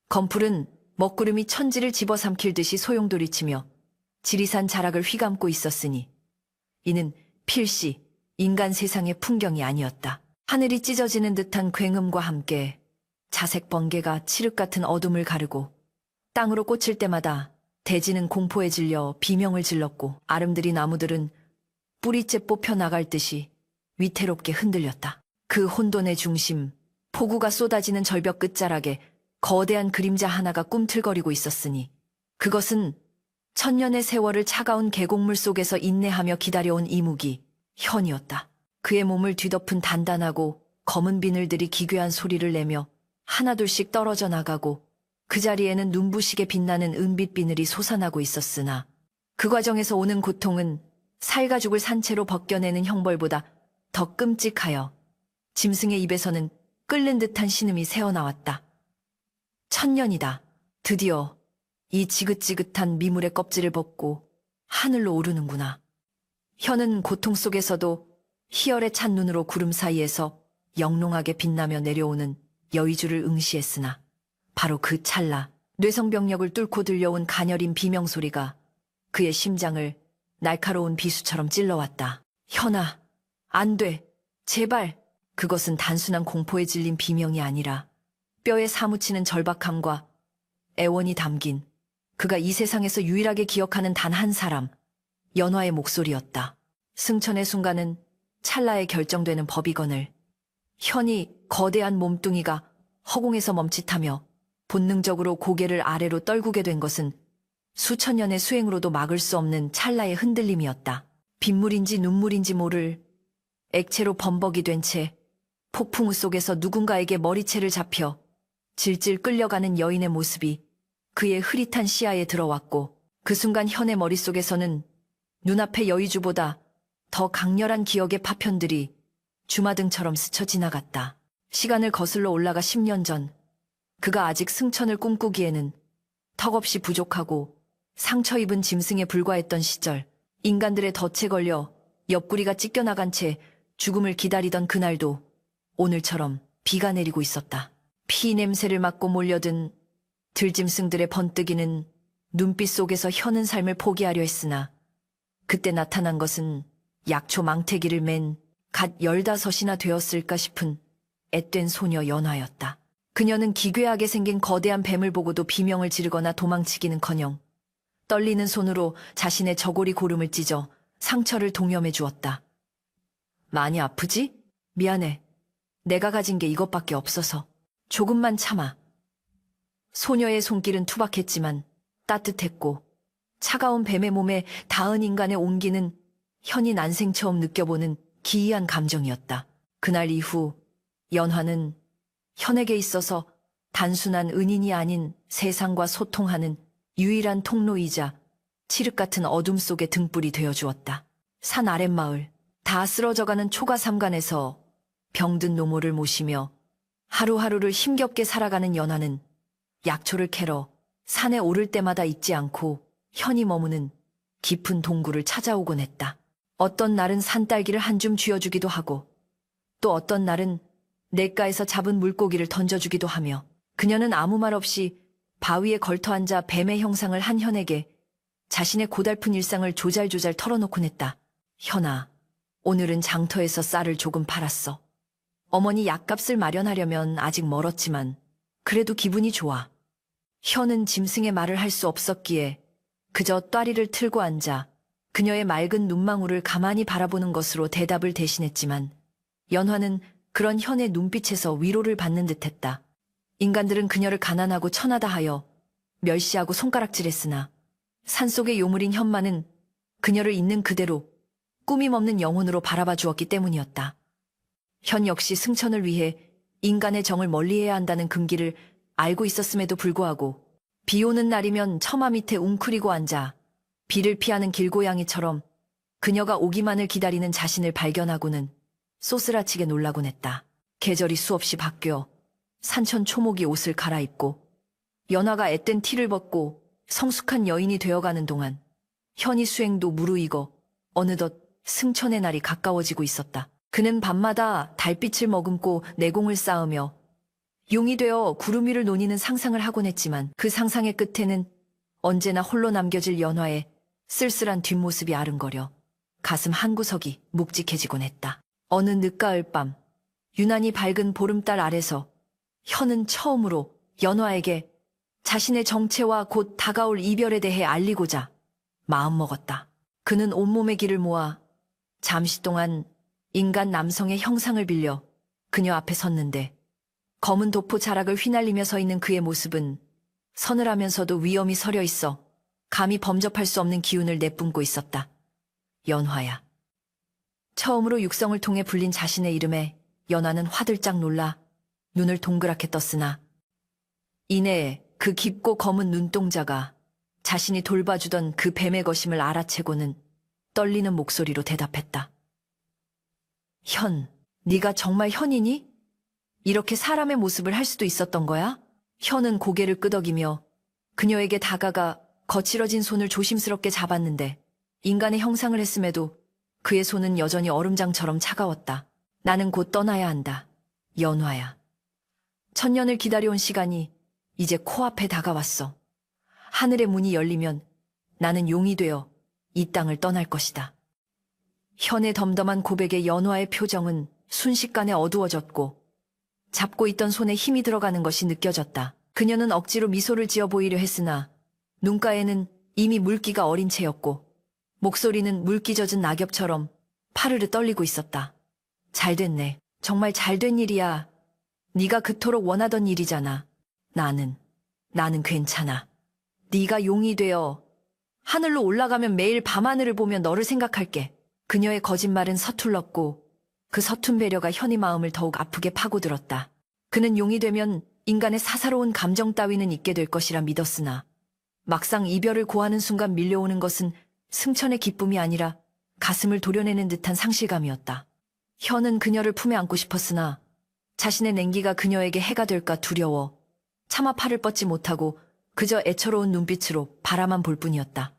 검풀은 먹구름이 천지를 집어삼킬 듯이 소용돌이치며 지리산 자락을 휘감고 있었으니 이는 필시 인간 세상의 풍경이 아니었다. 하늘이 찢어지는 듯한 굉음과 함께 자색 번개가 칠흑 같은 어둠을 가르고 땅으로 꽂힐 때마다 대지는 공포에 질려 비명을 질렀고 아름드리 나무들은 뿌리째 뽑혀 나갈 듯이 위태롭게 흔들렸다. 그 혼돈의 중심, 폭우가 쏟아지는 절벽 끝자락에 거대한 그림자 하나가 꿈틀거리고 있었으니 그것은 천년의 세월을 차가운 계곡물 속에서 인내하며 기다려온 이무기 현이었다. 그의 몸을 뒤덮은 단단하고 검은 비늘들이 기괴한 소리를 내며 하나둘씩 떨어져 나가고 그 자리에는 눈부시게 빛나는 은빛 비늘이 솟아나고 있었으나 그 과정에서 오는 고통은 살가 죽을 산채로 벗겨내는 형벌보다 더 끔찍하여 짐승의 입에서는 끓는 듯한 신음이 새어나왔다. 천년이다. 드디어 이 지긋지긋한 미물의 껍질을 벗고 하늘로 오르는구나. 현은 고통 속에서도 희열에 찬 눈으로 구름 사이에서 영롱하게 빛나며 내려오는 여의주를 응시했으나 바로 그 찰나 뇌성병력을 뚫고 들려온 가녀린 비명소리가 그의 심장을 날카로운 비수처럼 찔러왔다. 현아, 안 돼. 제발. 그것은 단순한 공포에 질린 비명이 아니라 뼈에 사무치는 절박함과 애원이 담긴 그가 이 세상에서 유일하게 기억하는 단 한 사람, 연화의 목소리였다. 승천의 순간은 찰나에 결정되는 법이건을 현이 거대한 몸뚱이가 허공에서 멈칫하며 본능적으로 고개를 아래로 떨구게 된 것은 수천 년의 수행으로도 막을 수 없는 찰나의 흔들림이었다. 빗물인지 눈물인지 모를 액체로 범벅이 된 채 폭풍우 속에서 누군가에게 머리채를 잡혀 질질 끌려가는 여인의 모습이 그의 흐릿한 시야에 들어왔고 그 순간 현의 머릿속에서는 눈앞의 여의주보다 더 강렬한 기억의 파편들이 주마등처럼 스쳐 지나갔다. 시간을 거슬러 올라가 10년 전 그가 아직 승천을 꿈꾸기에는 턱없이 부족하고 상처 입은 짐승에 불과했던 시절 인간들의 덫에 걸려 옆구리가 찢겨나간 채 죽음을 기다리던 그날도 오늘처럼 비가 내리고 있었다. 피 냄새를 맡고 몰려든 들짐승들의 번뜩이는 눈빛 속에서 현은 삶을 포기하려 했으나 그때 나타난 것은 약초 망태기를 맨 갓 15이나 되었을까 싶은 앳된 소녀 연화였다. 그녀는 기괴하게 생긴 거대한 뱀을 보고도 비명을 지르거나 도망치기는커녕 떨리는 손으로 자신의 저고리 고름을 찢어 상처를 동염해 주었다. 많이 아프지? 미안해. 내가 가진 게 이것밖에 없어서. 조금만 참아. 소녀의 손길은 투박했지만 따뜻했고 차가운 뱀의 몸에 닿은 인간의 온기는 현이 난생 처음 느껴보는 기이한 감정이었다. 그날 이후 연화는 현에게 있어서 단순한 은인이 아닌 세상과 소통하는 유일한 통로이자 칠흑 같은 어둠 속의 등불이 되어주었다. 산 아랫마을, 다 쓰러져가는 초가삼간에서 병든 노모를 모시며 하루하루를 힘겹게 살아가는 연화는 약초를 캐러 산에 오를 때마다 잊지 않고 현이 머무는 깊은 동굴을 찾아오곤 했다. 어떤 날은 산딸기를 한 줌 쥐어주기도 하고 또 어떤 날은 냇가에서 잡은 물고기를 던져주기도 하며 그녀는 아무 말 없이 바위에 걸터앉아 뱀의 형상을 한 현에게 자신의 고달픈 일상을 조잘조잘 털어놓곤 했다. 현아, 오늘은 장터에서 쌀을 조금 팔았어. 어머니 약값을 마련하려면 아직 멀었지만 그래도 기분이 좋아. 현은 짐승의 말을 할 수 없었기에 그저 또아리를 틀고 앉아 그녀의 맑은 눈망울을 가만히 바라보는 것으로 대답을 대신했지만 연화는 그런 현의 눈빛에서 위로를 받는 듯했다. 인간들은 그녀를 가난하고 천하다 하여 멸시하고 손가락질했으나 산속의 요물인 현만은 그녀를 있는 그대로 꾸밈없는 영혼으로 바라봐 주었기 때문이었다. 현 역시 승천을 위해 인간의 정을 멀리해야 한다는 금기를 알고 있었음에도 불구하고 비 오는 날이면 처마 밑에 웅크리고 앉아 비를 피하는 길고양이처럼 그녀가 오기만을 기다리는 자신을 발견하고는 쏘스라치게 놀라곤 했다. 계절이 수없이 바뀌어 산천 초목이 옷을 갈아입고 연화가 앳된 티를 벗고 성숙한 여인이 되어가는 동안 현이 수행도 무르익어 어느덧 승천의 날이 가까워지고 있었다. 그는 밤마다 달빛을 머금고 내공을 쌓으며 용이 되어 구름 위를 노니는 상상을 하곤 했지만 그 상상의 끝에는 언제나 홀로 남겨질 연화의 쓸쓸한 뒷모습이 아른거려 가슴 한구석이 묵직해지곤 했다. 어느 늦가을 밤 유난히 밝은 보름달 아래서 현은 처음으로 연화에게 자신의 정체와 곧 다가올 이별에 대해 알리고자 마음먹었다. 그는 온몸의 기를 모아 잠시 동안 인간 남성의 형상을 빌려 그녀 앞에 섰는데 검은 도포 자락을 휘날리며 서 있는 그의 모습은 서늘하면서도 위엄이 서려 있어 감히 범접할 수 없는 기운을 내뿜고 있었다. 연화야. 처음으로 육성을 통해 불린 자신의 이름에 연화는 화들짝 놀라 눈을 동그랗게 떴으나 이내에 그 깊고 검은 눈동자가 자신이 돌봐주던 그 뱀의 것임을 알아채고는 떨리는 목소리로 대답했다. 현, 네가 정말 현이니? 이렇게 사람의 모습을 할 수도 있었던 거야? 현은 고개를 끄덕이며 그녀에게 다가가 거칠어진 손을 조심스럽게 잡았는데 인간의 형상을 했음에도 그의 손은 여전히 얼음장처럼 차가웠다. 나는 곧 떠나야 한다. 연화야. 천년을 기다려온 시간이 이제 코앞에 다가왔어. 하늘의 문이 열리면 나는 용이 되어 이 땅을 떠날 것이다. 현의 덤덤한 고백에 연화의 표정은 순식간에 어두워졌고 잡고 있던 손에 힘이 들어가는 것이 느껴졌다. 그녀는 억지로 미소를 지어 보이려 했으나 눈가에는 이미 물기가 어린 채였고 목소리는 물기 젖은 낙엽처럼 파르르 떨리고 있었다. 잘 됐네. 정말 잘된 일이야. 네가 그토록 원하던 일이잖아. 나는 괜찮아. 네가 용이 되어 하늘로 올라가면 매일 밤하늘을 보며 너를 생각할게. 그녀의 거짓말은 서툴렀고 그 서툰 배려가 현의 마음을 더욱 아프게 파고들었다. 그는 용이 되면 인간의 사사로운 감정 따위는 잊게 될 것이라 믿었으나 막상 이별을 고하는 순간 밀려오는 것은 승천의 기쁨이 아니라 가슴을 도려내는 듯한 상실감이었다. 현은 그녀를 품에 안고 싶었으나 자신의 냉기가 그녀에게 해가 될까 두려워 차마 팔을 뻗지 못하고 그저 애처로운 눈빛으로 바라만 볼 뿐이었다.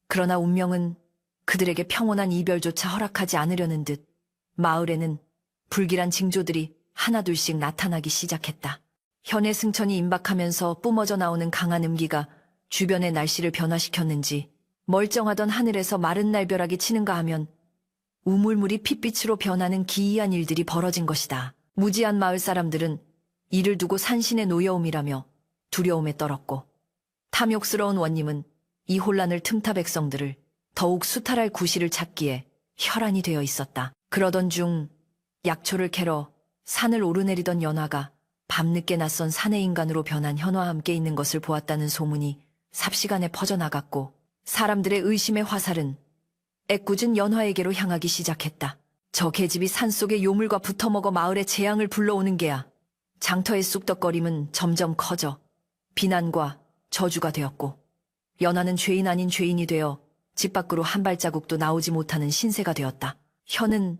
그러나 운명은 그들에게 평온한 이별조차 허락하지 않으려는 듯 마을에는 불길한 징조들이 하나둘씩 나타나기 시작했다. 현의 승천이 임박하면서 뿜어져 나오는 강한 음기가 주변의 날씨를 변화시켰는지 멀쩡하던 하늘에서 마른 날벼락이 치는가 하면 우물물이 핏빛으로 변하는 기이한 일들이 벌어진 것이다. 무지한 마을 사람들은 이를 두고 산신의 노여움이라며 두려움에 떨었고 탐욕스러운 원님은 이 혼란을 틈타 백성들을 더욱 수탈할 구실을 찾기에 혈안이 되어 있었다. 그러던 중 약초를 캐러 산을 오르내리던 연화가 밤늦게 낯선 사내 인간으로 변한 현화와 함께 있는 것을 보았다는 소문이 삽시간에 퍼져나갔고 사람들의 의심의 화살은 애꿎은 연화에게로 향하기 시작했다. 저 계집이 산속의 요물과 붙어먹어 마을에 재앙을 불러오는 게야. 장터의 쑥덕거림은 점점 커져 비난과 저주가 되었고 연화는 죄인 아닌 죄인이 되어 집 밖으로 한 발자국도 나오지 못하는 신세가 되었다. 현은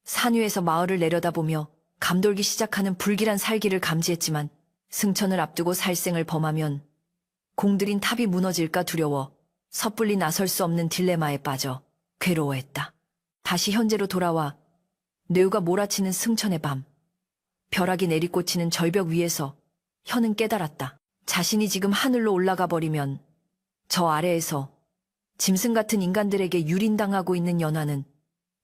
산 위에서 마을을 내려다보며 감돌기 시작하는 불길한 살기를 감지했지만 승천을 앞두고 살생을 범하면 공들인 탑이 무너질까 두려워 섣불리 나설 수 없는 딜레마에 빠져 괴로워했다. 다시 현재로 돌아와 뇌우가 몰아치는 승천의 밤, 벼락이 내리꽂히는 절벽 위에서 현은 깨달았다. 자신이 지금 하늘로 올라가 버리면 저 아래에서 짐승 같은 인간들에게 유린당하고 있는 연화는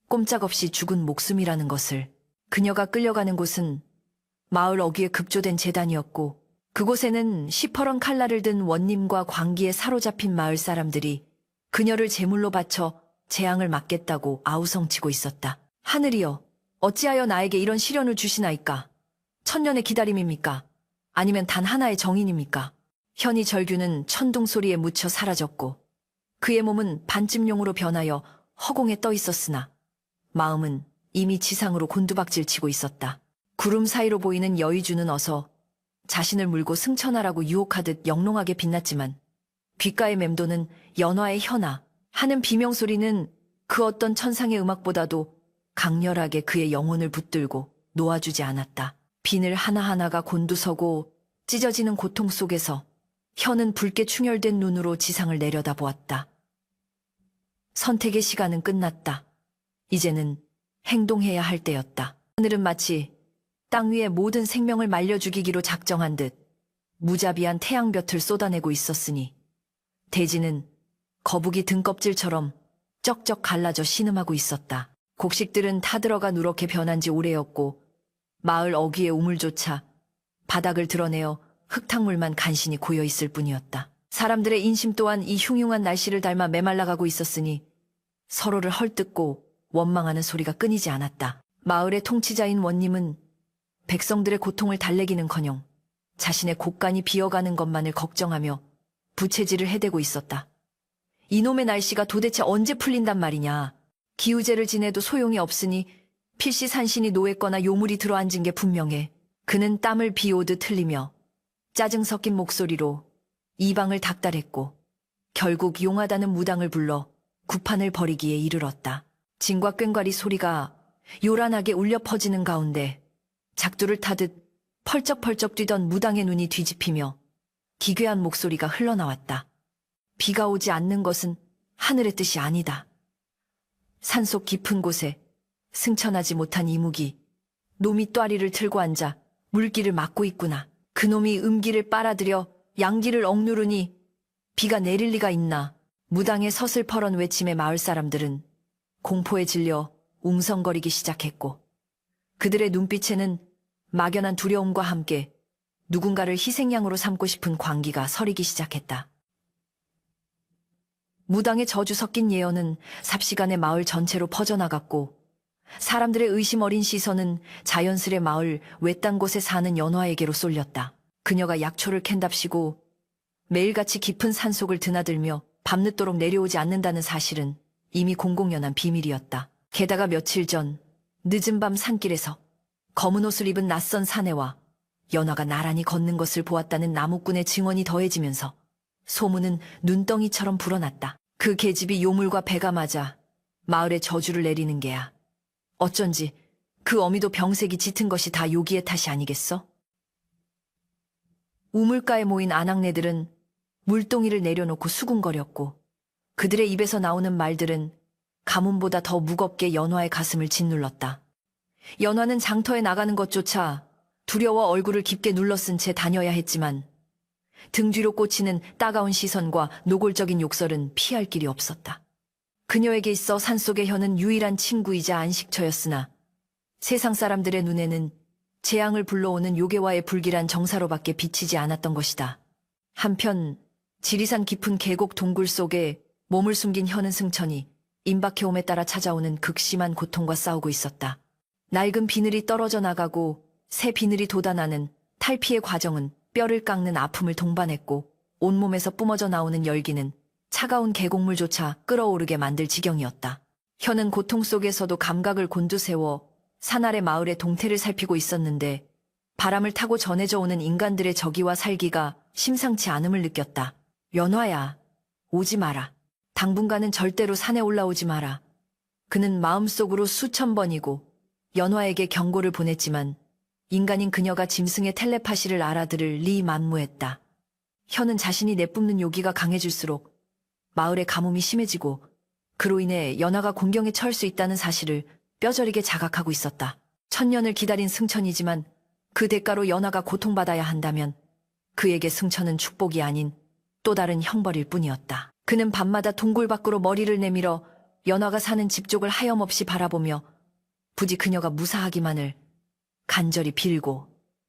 꼼짝없이 죽은 목숨이라는 것을. 그녀가 끌려가는 곳은 마을 어귀에 급조된 재단이었고 그곳에는 시퍼런 칼날을 든 원님과 광기에 사로잡힌 마을 사람들이 그녀를 제물로 바쳐 재앙을 막겠다고 아우성치고 있었다. 하늘이여, 어찌하여 나에게 이런 시련을 주시나이까? 천년의 기다림입니까? 아니면 단 하나의 정인입니까? 현이 절규는 천둥 소리에 묻혀 사라졌고 그의 몸은 반쯤용으로 변하여 허공에 떠 있었으나 마음은 이미 지상으로 곤두박질 치고 있었다. 구름 사이로 보이는 여의주는 어서 자신을 물고 승천하라고 유혹하듯 영롱하게 빛났지만 귓가의 맴도는 연화의 현아 하는 비명소리는 그 어떤 천상의 음악보다도 강렬하게 그의 영혼을 붙들고 놓아주지 않았다. 비늘 하나하나가 곤두서고 찢어지는 고통 속에서 현은 붉게 충혈된 눈으로 지상을 내려다보았다. 선택의 시간은 끝났다. 이제는 행동해야 할 때였다. 하늘은 마치 땅 위의 모든 생명을 말려 죽이기로 작정한 듯 무자비한 태양볕을 쏟아내고 있었으니 대지는 거북이 등껍질처럼 쩍쩍 갈라져 신음하고 있었다. 곡식들은 타들어가 누렇게 변한 지 오래였고 마을 어귀의 우물조차 바닥을 드러내어 흙탕물만 간신히 고여있을 뿐이었다. 사람들의 인심 또한 이 흉흉한 날씨를 닮아 메말라가고 있었으니 서로를 헐뜯고 원망하는 소리가 끊이지 않았다. 마을의 통치자인 원님은 백성들의 고통을 달래기는커녕 자신의 곳간이 비어가는 것만을 걱정하며 부채질을 해대고 있었다. 이놈의 날씨가 도대체 언제 풀린단 말이냐. 기우제를 지내도 소용이 없으니 필시 산신이 노했거나 요물이 들어앉은 게 분명해. 그는 땀을 비오듯 흘리며 짜증 섞인 목소리로 이방을 닥달했고 결국 용하다는 무당을 불러 구판을 벌이기에 이르렀다. 진과 꽹과리 소리가 요란하게 울려 퍼지는 가운데 작두를 타듯 펄쩍펄쩍 뛰던 무당의 눈이 뒤집히며 기괴한 목소리가 흘러나왔다. 비가 오지 않는 것은 하늘의 뜻이 아니다. 산속 깊은 곳에 승천하지 못한 이묵이 놈이 또아리를 틀고 앉아 물길을 막고 있구나. 그놈이 음기를 빨아들여 양기를 억누르니 비가 내릴 리가 있나. 무당의 서슬퍼런 외침에 마을 사람들은 공포에 질려 웅성거리기 시작했고 그들의 눈빛에는 막연한 두려움과 함께 누군가를 희생양으로 삼고 싶은 광기가 서리기 시작했다. 무당의 저주 섞인 예언은 삽시간에 마을 전체로 퍼져나갔고 사람들의 의심 어린 시선은 자연스레 마을 외딴 곳에 사는 연화에게로 쏠렸다. 그녀가 약초를 캔답시고 매일같이 깊은 산속을 드나들며 밤늦도록 내려오지 않는다는 사실은 이미 공공연한 비밀이었다. 게다가 며칠 전 늦은 밤 산길에서 검은 옷을 입은 낯선 사내와 연화가 나란히 걷는 것을 보았다는 나무꾼의 증언이 더해지면서 소문은 눈덩이처럼 불어났다. 그 계집이 요물과 배가 맞아 마을에 저주를 내리는 게야. 어쩐지 그 어미도 병색이 짙은 것이 다 요기의 탓이 아니겠어? 우물가에 모인 아낙네들은 물동이를 내려놓고 수군거렸고 그들의 입에서 나오는 말들은 가문보다 더 무겁게 연화의 가슴을 짓눌렀다. 연화는 장터에 나가는 것조차 두려워 얼굴을 깊게 눌러쓴 채 다녀야 했지만 등 뒤로 꽂히는 따가운 시선과 노골적인 욕설은 피할 길이 없었다. 그녀에게 있어 산속의 혀는 유일한 친구이자 안식처였으나 세상 사람들의 눈에는 재앙을 불러오는 요괴와의 불길한 정사로밖에 비치지 않았던 것이다. 한편 지리산 깊은 계곡 동굴 속에 몸을 숨긴 혀는 승천이 임박해옴에 따라 찾아오는 극심한 고통과 싸우고 있었다. 낡은 비늘이 떨어져 나가고 새 비늘이 돋아나는 탈피의 과정은 뼈를 깎는 아픔을 동반했고 온몸에서 뿜어져 나오는 열기는 차가운 계곡물조차 끓어오르게 만들 지경이었다. 혀는 고통 속에서도 감각을 곤두세워 산 아래 마을의 동태를 살피고 있었는데 바람을 타고 전해져 오는 인간들의 저기와 살기가 심상치 않음을 느꼈다. 연화야, 오지 마라. 당분간은 절대로 산에 올라오지 마라. 그는 마음속으로 수천 번이고 연화에게 경고를 보냈지만 인간인 그녀가 짐승의 텔레파시를 알아들을 리 만무했다. 혀는 자신이 내뿜는 요기가 강해질수록 마을의 가뭄이 심해지고 그로 인해 연화가 곤경에 처할 수 있다는 사실을 뼈저리게 자각하고 있었다. 천년을 기다린 승천이지만 그 대가로 연화가 고통받아야 한다면 그에게 승천은 축복이 아닌 또 다른 형벌일 뿐이었다. 그는 밤마다 동굴 밖으로 머리를 내밀어 연화가 사는 집 쪽을 하염없이 바라보며 부디 그녀가 무사하기만을 간절히 빌고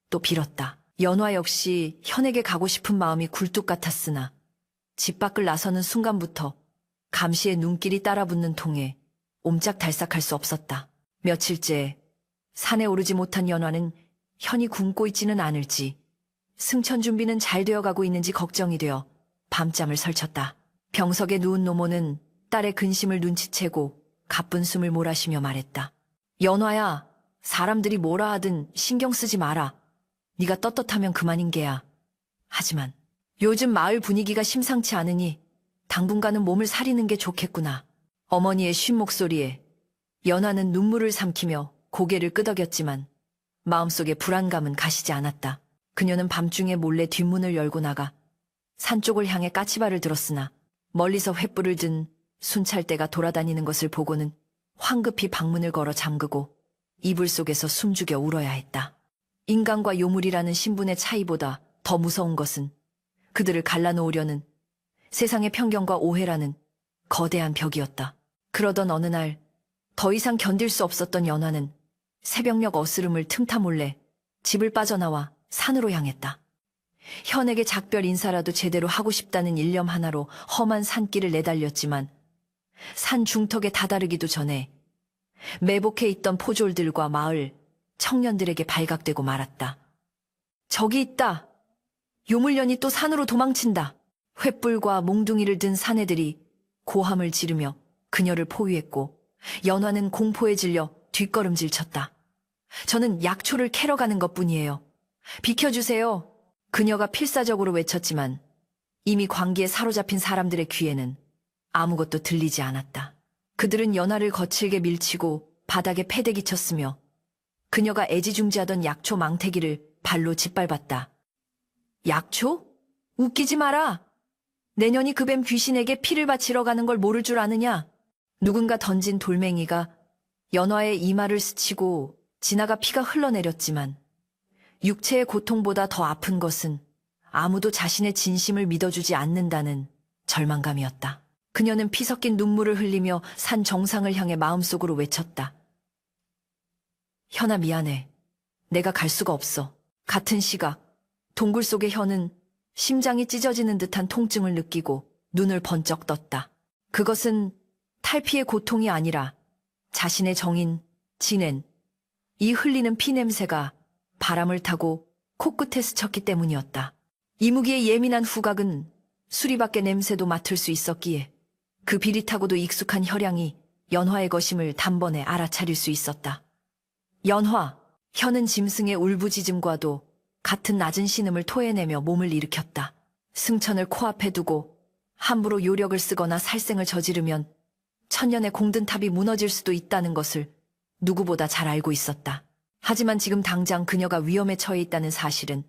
또 빌었다. 연화 역시 현에게 가고 싶은 마음이 굴뚝 같았으나 집 밖을 나서는 순간부터 감시의 눈길이 따라붙는 통에 옴짝달싹할 수 없었다. 며칠째 산에 오르지 못한 연화는 현이 굶고 있지는 않을지 승천 준비는 잘 되어가고 있는지 걱정이 되어 밤잠을 설쳤다. 병석에 누운 노모는 딸의 근심을 눈치채고 가쁜 숨을 몰아쉬며 말했다. 연화야, 사람들이 뭐라 하든 신경 쓰지 마라. 네가 떳떳하면 그만인 게야. 하지만 요즘 마을 분위기가 심상치 않으니 당분간은 몸을 사리는 게 좋겠구나. 어머니의 쉰 목소리에 연화는 눈물을 삼키며 고개를 끄덕였지만 마음속의 불안감은 가시지 않았다. 그녀는 밤중에 몰래 뒷문을 열고 나가 산 쪽을 향해 까치발을 들었으나 멀리서 횃불을 든 순찰대가 돌아다니는 것을 보고는 황급히 방문을 걸어 잠그고 이불 속에서 숨죽여 울어야 했다. 인간과 요물이라는 신분의 차이보다 더 무서운 것은 그들을 갈라놓으려는 세상의 편견과 오해라는 거대한 벽이었다. 그러던 어느 날 더 이상 견딜 수 없었던 연화는 새벽녘 어스름을 틈타 몰래 집을 빠져나와 산으로 향했다. 현에게 작별 인사라도 제대로 하고 싶다는 일념 하나로 험한 산길을 내달렸지만 산 중턱에 다다르기도 전에 매복해 있던 포졸들과 마을 청년들에게 발각되고 말았다. 저기 있다. 요물년이 또 산으로 도망친다. 횃불과 몽둥이를 든 사내들이 고함을 지르며 그녀를 포위했고 연화는 공포에 질려 뒷걸음질 쳤다. 저는 약초를 캐러 가는 것뿐이에요. 비켜주세요. 그녀가 필사적으로 외쳤지만 이미 광기에 사로잡힌 사람들의 귀에는 아무것도 들리지 않았다. 그들은 연화를 거칠게 밀치고 바닥에 패대기 쳤으며 그녀가 애지중지하던 약초 망태기를 발로 짓밟았다. 약초? 웃기지 마라. 내년이 그 뱀 귀신에게 피를 바치러 가는 걸 모를 줄 아느냐? 누군가 던진 돌멩이가 연화의 이마를 스치고 지나가 피가 흘러내렸지만 육체의 고통보다 더 아픈 것은 아무도 자신의 진심을 믿어주지 않는다는 절망감이었다. 그녀는 피 섞인 눈물을 흘리며 산 정상을 향해 마음속으로 외쳤다. 현아 미안해. 내가 갈 수가 없어. 같은 시각 동굴 속의 현은 심장이 찢어지는 듯한 통증을 느끼고 눈을 번쩍 떴다. 그것은 탈피의 고통이 아니라 자신의 정인, 진엔, 이 흘리는 피 냄새가 바람을 타고 코끝에 스쳤기 때문이었다. 이무기의 예민한 후각은 수리밖의 냄새도 맡을 수 있었기에 그 비릿하고도 익숙한 혈향이 연화의 것임을 단번에 알아차릴 수 있었다. 연화, 현은 짐승의 울부짖음과도 같은 낮은 신음을 토해내며 몸을 일으켰다. 승천을 코앞에 두고 함부로 요력을 쓰거나 살생을 저지르면 천년의 공든탑이 무너질 수도 있다는 것을 누구보다 잘 알고 있었다. 하지만 지금 당장 그녀가 위험에 처해 있다는 사실은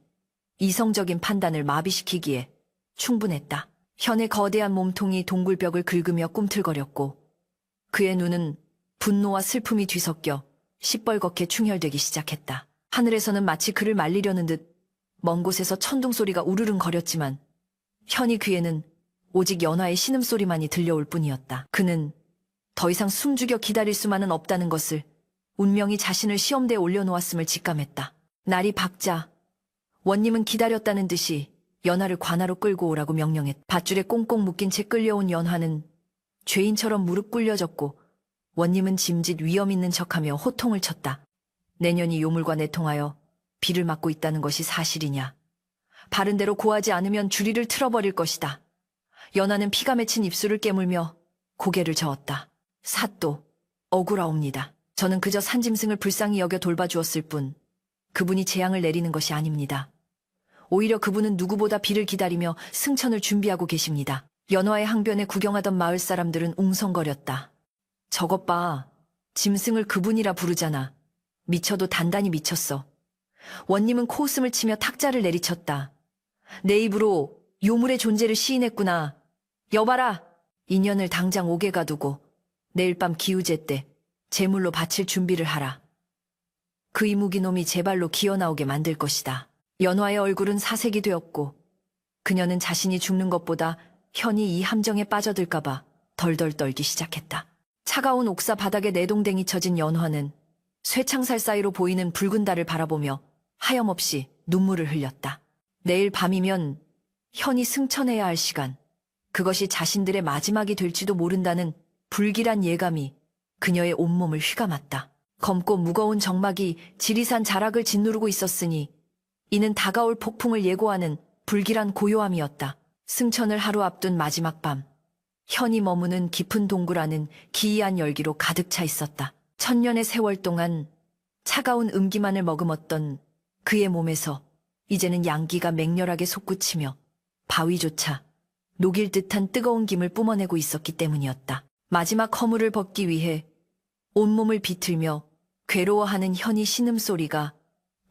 이성적인 판단을 마비시키기에 충분했다. 현의 거대한 몸통이 동굴벽을 긁으며 꿈틀거렸고 그의 눈은 분노와 슬픔이 뒤섞여 시뻘겋게 충혈되기 시작했다. 하늘에서는 마치 그를 말리려는 듯 먼 곳에서 천둥소리가 우르릉거렸지만 현이 귀에는 오직 연화의 신음소리만이 들려올 뿐이었다. 그는 더 이상 숨죽여 기다릴 수만은 없다는 것을 운명이 자신을 시험대에 올려놓았음을 직감했다. 날이 밝자 원님은 기다렸다는 듯이 연화를 관하로 끌고 오라고 명령했다. 밧줄에 꽁꽁 묶인 채 끌려온 연화는 죄인처럼 무릎 꿇려졌고 원님은 짐짓 위험 있는 척하며 호통을 쳤다. 내년이 요물과 내통하여 비를 맞고 있다는 것이 사실이냐. 바른 대로 고하지 않으면 주리를 틀어버릴 것이다. 연화는 피가 맺힌 입술을 깨물며 고개를 저었다. 사또, 억울하옵니다. 저는 그저 산짐승을 불쌍히 여겨 돌봐주었을 뿐 그분이 재앙을 내리는 것이 아닙니다. 오히려 그분은 누구보다 비를 기다리며 승천을 준비하고 계십니다. 연화의 항변에 구경하던 마을 사람들은 웅성거렸다. 저것 봐. 짐승을 그분이라 부르잖아. 미쳐도 단단히 미쳤어. 원님은 코웃음을 치며 탁자를 내리쳤다. 내 입으로 요물의 존재를 시인했구나. 여봐라. 인연을 당장 옥에 가두고 내일 밤 기우제 때 제물로 바칠 준비를 하라. 그 이무기놈이 제 발로 기어나오게 만들 것이다. 연화의 얼굴은 사색이 되었고 그녀는 자신이 죽는 것보다 현이 이 함정에 빠져들까봐 덜덜 떨기 시작했다. 차가운 옥사 바닥에 내동댕이 쳐진 연화는 쇠창살 사이로 보이는 붉은 달을 바라보며 하염없이 눈물을 흘렸다. 내일 밤이면 현이 승천해야 할 시간, 그것이 자신들의 마지막이 될지도 모른다는 불길한 예감이 그녀의 온몸을 휘감았다. 검고 무거운 정막이 지리산 자락을 짓누르고 있었으니 이는 다가올 폭풍을 예고하는 불길한 고요함이었다. 승천을 하루 앞둔 마지막 밤, 현이 머무는 깊은 동굴 안은 기이한 열기로 가득 차 있었다. 천년의 세월 동안 차가운 음기만을 머금었던 그의 몸에서 이제는 양기가 맹렬하게 솟구치며 바위조차 녹일 듯한 뜨거운 김을 뿜어내고 있었기 때문이었다. 마지막 허물을 벗기 위해 온몸을 비틀며 괴로워하는 현이 신음소리가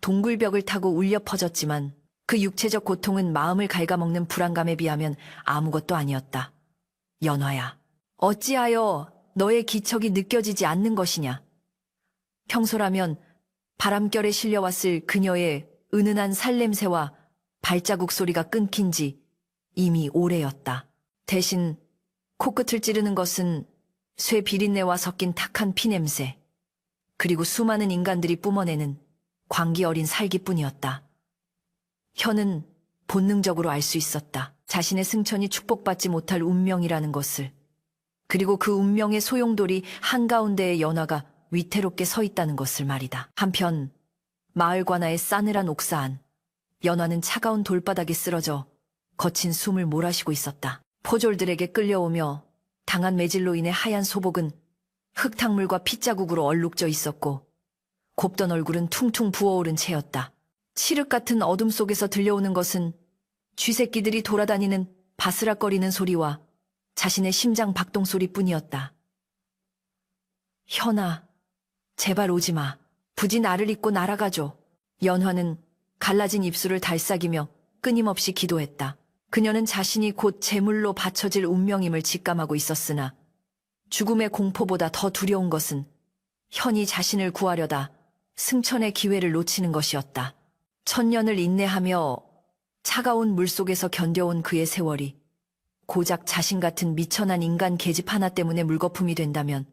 동굴벽을 타고 울려 퍼졌지만 그 육체적 고통은 마음을 갉아먹는 불안감에 비하면 아무것도 아니었다. 연화야, 어찌하여 너의 기척이 느껴지지 않는 것이냐? 평소라면 바람결에 실려왔을 그녀의 은은한 살냄새와 발자국 소리가 끊긴 지 이미 오래였다. 대신 코끝을 찌르는 것은 쇠 비린내와 섞인 탁한 피냄새, 그리고 수많은 인간들이 뿜어내는 광기 어린 살기뿐이었다. 현은 본능적으로 알 수 있었다. 자신의 승천이 축복받지 못할 운명이라는 것을. 그리고 그 운명의 소용돌이 한가운데에 연화가 위태롭게 서 있다는 것을 말이다. 한편 마을 관아의 싸늘한 옥사 안, 연화는 차가운 돌바닥에 쓰러져 거친 숨을 몰아쉬고 있었다. 포졸들에게 끌려오며 당한 매질로 인해 하얀 소복은 흙탕물과 핏자국으로 얼룩져 있었고 곱던 얼굴은 퉁퉁 부어오른 채였다. 칠흑 같은 어둠 속에서 들려오는 것은 쥐새끼들이 돌아다니는 바스락거리는 소리와 자신의 심장 박동 소리뿐이었다. 현아, 제발 오지 마. 부지 나를 잊고 날아가줘. 연화는 갈라진 입술을 달싹이며 끊임없이 기도했다. 그녀는 자신이 곧 제물로 바쳐질 운명임을 직감하고 있었으나 죽음의 공포보다 더 두려운 것은 현이 자신을 구하려다 승천의 기회를 놓치는 것이었다. 천년을 인내하며 차가운 물속에서 견뎌온 그의 세월이 고작 자신 같은 미천한 인간 계집 하나 때문에 물거품이 된다면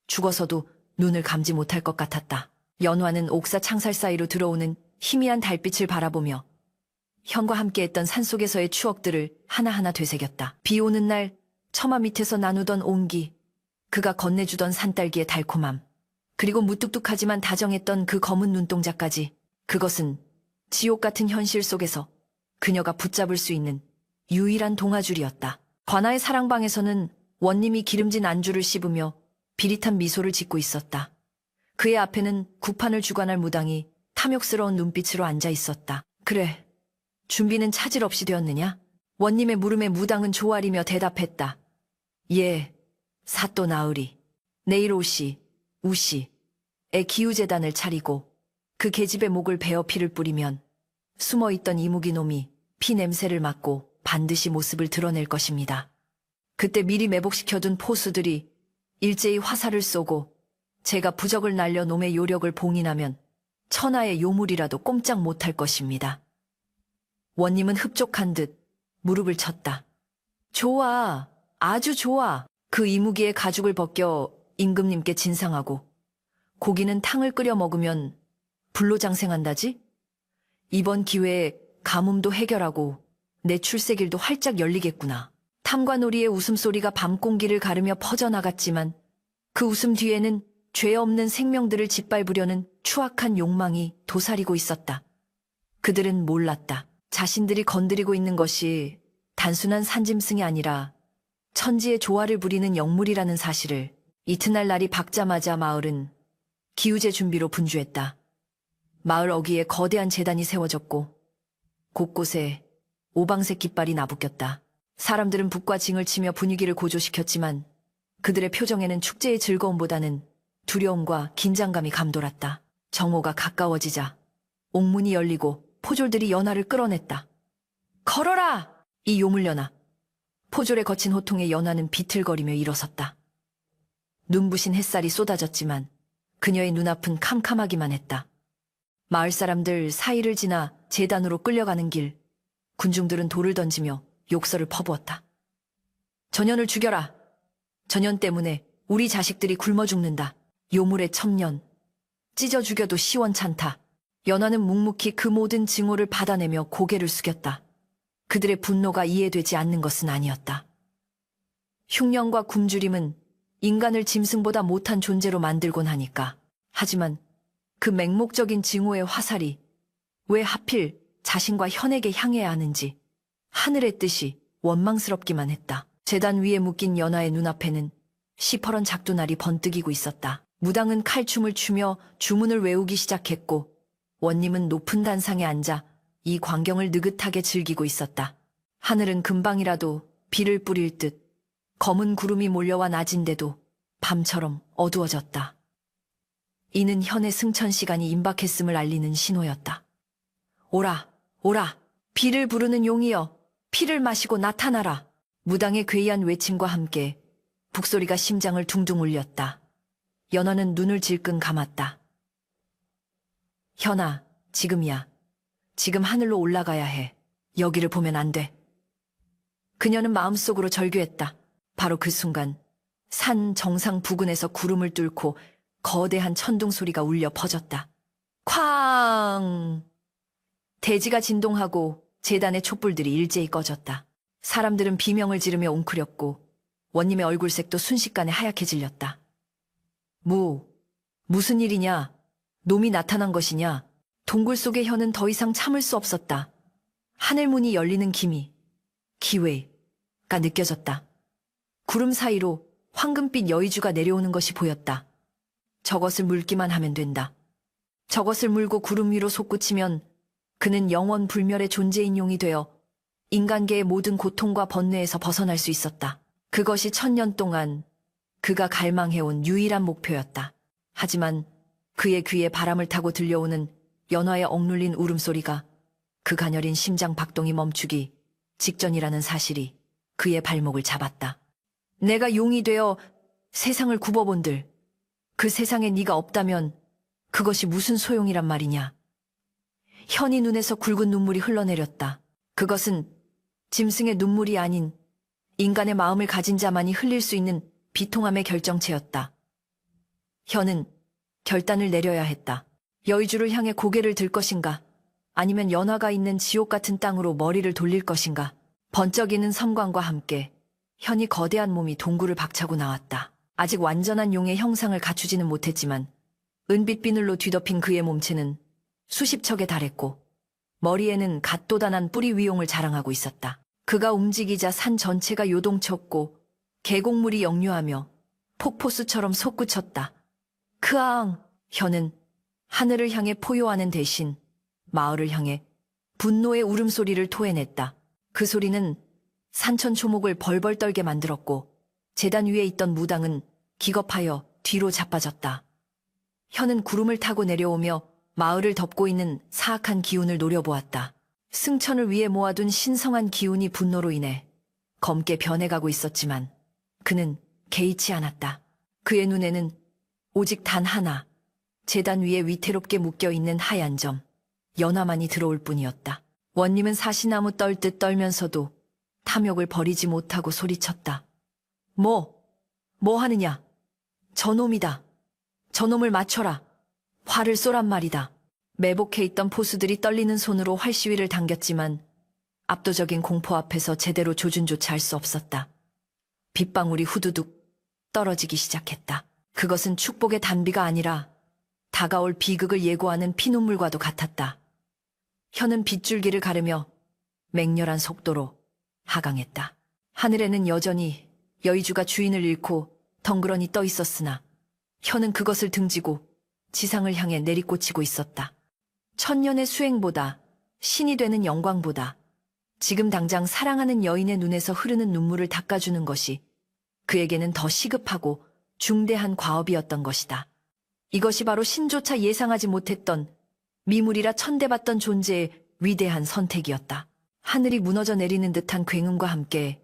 죽어서도 눈을 감지 못할 것 같았다. 연화는 옥사 창살 사이로 들어오는 희미한 달빛을 바라보며 현과 함께했던 산속에서의 추억들을 하나하나 되새겼다. 비 오는 날 처마 밑에서 나누던 온기, 그가 건네주던 산딸기의 달콤함, 그리고 무뚝뚝하지만 다정했던 그 검은 눈동자까지. 그것은 지옥 같은 현실 속에서 그녀가 붙잡을 수 있는 유일한 동아줄이었다. 관아의 사랑방에서는 원님이 기름진 안주를 씹으며 비릿한 미소를 짓고 있었다. 그의 앞에는 구판을 주관할 무당이 탐욕스러운 눈빛으로 앉아 있었다. 그래, 준비는 차질 없이 되었느냐? 원님의 물음에 무당은 조아리며 대답했다. 예, 사또 나으리. 내일 오시, 우시에 기우재단을 차리고 그 계집의 목을 베어 피를 뿌리면 숨어있던 이무기놈이 피 냄새를 맡고 반드시 모습을 드러낼 것입니다. 그때 미리 매복시켜둔 포수들이 일제히 화살을 쏘고 제가 부적을 날려 놈의 요력을 봉인하면 천하의 요물이라도 꼼짝 못할 것입니다. 원님은 흡족한 듯 무릎을 쳤다. 좋아, 아주 좋아. 그 이무기의 가죽을 벗겨 임금님께 진상하고 고기는 탕을 끓여 먹으면 불로장생한다지? 이번 기회에 가뭄도 해결하고 내 출세길도 활짝 열리겠구나. 탐관오리의 웃음소리가 밤공기를 가르며 퍼져나갔지만 그 웃음 뒤에는 죄 없는 생명들을 짓밟으려는 추악한 욕망이 도사리고 있었다. 그들은 몰랐다. 자신들이 건드리고 있는 것이 단순한 산짐승이 아니라 천지의 조화를 부리는 영물이라는 사실을. 이튿날 날이 밝자마자 마을은 기우제 준비로 분주했다. 마을 어귀에 거대한 제단이 세워졌고 곳곳에 오방색 깃발이 나부꼈다. 사람들은 북과 징을 치며 분위기를 고조시켰지만 그들의 표정에는 축제의 즐거움보다는 두려움과 긴장감이 감돌았다. 정오가 가까워지자 옥문이 열리고 포졸들이 연화를 끌어냈다. 걸어라! 이 요물연화. 포졸의 거친 호통에 연화는 비틀거리며 일어섰다. 눈부신 햇살이 쏟아졌지만 그녀의 눈앞은 캄캄하기만 했다. 마을 사람들 사이를 지나 제단으로 끌려가는 길, 군중들은 돌을 던지며 욕설을 퍼부었다. 전현을 죽여라. 전현 때문에 우리 자식들이 굶어 죽는다. 요물의 청년. 찢어 죽여도 시원찮다. 연화는 묵묵히 그 모든 증오를 받아내며 고개를 숙였다. 그들의 분노가 이해되지 않는 것은 아니었다. 흉년과 굶주림은 인간을 짐승보다 못한 존재로 만들곤 하니까. 하지만 그 맹목적인 증오의 화살이 왜 하필 자신과 현에게 향해야 하는지 하늘의 뜻이 원망스럽기만 했다. 제단 위에 묶인 연화의 눈앞에는 시퍼런 작두날이 번뜩이고 있었다. 무당은 칼춤을 추며 주문을 외우기 시작했고 원님은 높은 단상에 앉아 이 광경을 느긋하게 즐기고 있었다. 하늘은 금방이라도 비를 뿌릴 듯 검은 구름이 몰려와 낮인데도 밤처럼 어두워졌다. 이는 현의 승천 시간이 임박했음을 알리는 신호였다. 오라, 오라, 비를 부르는 용이여, 피를 마시고 나타나라. 무당의 괴이한 외침과 함께 북소리가 심장을 둥둥 울렸다. 연화는 눈을 질끈 감았다. 현아, 지금이야. 지금 하늘로 올라가야 해. 여기를 보면 안 돼. 그녀는 마음속으로 절규했다. 바로 그 순간 산 정상 부근에서 구름을 뚫고 거대한 천둥 소리가 울려 퍼졌다. 쾅! 대지가 진동하고 재단의 촛불들이 일제히 꺼졌다. 사람들은 비명을 지르며 웅크렸고 원님의 얼굴색도 순식간에 하얗게 질렸다. 무슨 일이냐? 놈이 나타난 것이냐? 동굴 속의 현은 더 이상 참을 수 없었다. 하늘문이 열리는 기회가 느껴졌다. 구름 사이로 황금빛 여의주가 내려오는 것이 보였다. 저것을 물기만 하면 된다. 저것을 물고 구름 위로 솟구치면 그는 영원 불멸의 존재인 용이 되어 인간계의 모든 고통과 번뇌에서 벗어날 수 있었다. 그것이 1000년 동안 그가 갈망해온 유일한 목표였다. 하지만 그의 귀에 바람을 타고 들려오는 연화의 억눌린 울음소리가 그 가녀린 심장 박동이 멈추기 직전이라는 사실이 그의 발목을 잡았다. 내가 용이 되어 세상을 굽어본들 그 세상에 네가 없다면 그것이 무슨 소용이란 말이냐. 현이 눈에서 굵은 눈물이 흘러내렸다. 그것은 짐승의 눈물이 아닌 인간의 마음을 가진 자만이 흘릴 수 있는 비통함의 결정체였다. 현은 결단을 내려야 했다. 여의주를 향해 고개를 들 것인가, 아니면 연화가 있는 지옥 같은 땅으로 머리를 돌릴 것인가. 번쩍이는 섬광과 함께 현이 거대한 몸이 동굴을 박차고 나왔다. 아직 완전한 용의 형상을 갖추지는 못했지만 은빛 비늘로 뒤덮인 그의 몸체는 수십 척에 달했고 머리에는 갓도단한 뿌리 위용을 자랑하고 있었다. 그가 움직이자 산 전체가 요동쳤고 계곡물이 역류하며 폭포수처럼 솟구쳤다. 크앙! 현은 하늘을 향해 포효하는 대신 마을을 향해 분노의 울음소리를 토해냈다. 그 소리는 산천 초목을 벌벌 떨게 만들었고 재단 위에 있던 무당은 기겁하여 뒤로 자빠졌다. 현은 구름을 타고 내려오며 마을을 덮고 있는 사악한 기운을 노려보았다. 승천을 위해 모아둔 신성한 기운이 분노로 인해 검게 변해가고 있었지만 그는 개의치 않았다. 그의 눈에는 오직 단 하나, 재단 위에 위태롭게 묶여있는 하얀 점, 연화만이 들어올 뿐이었다. 원님은 사시나무 떨듯 떨면서도 탐욕을 버리지 못하고 소리쳤다. 뭐 하느냐? 저놈이다. 저놈을 맞춰라. 활을 쏘란 말이다. 매복해 있던 포수들이 떨리는 손으로 활시위를 당겼지만 압도적인 공포 앞에서 제대로 조준조차 할 수 없었다. 빗방울이 후두둑 떨어지기 시작했다. 그것은 축복의 단비가 아니라 다가올 비극을 예고하는 피눈물과도 같았다. 현은 빗줄기를 가르며 맹렬한 속도로 하강했다. 하늘에는 여전히 여의주가 주인을 잃고 덩그러니 떠 있었으나 현은 그것을 등지고 지상을 향해 내리꽂히고 있었다. 천년의 수행보다, 신이 되는 영광보다 지금 당장 사랑하는 여인의 눈에서 흐르는 눈물을 닦아주는 것이 그에게는 더 시급하고 중대한 과업이었던 것이다. 이것이 바로 신조차 예상하지 못했던 미물이라 천대받던 존재의 위대한 선택이었다. 하늘이 무너져 내리는 듯한 굉음과 함께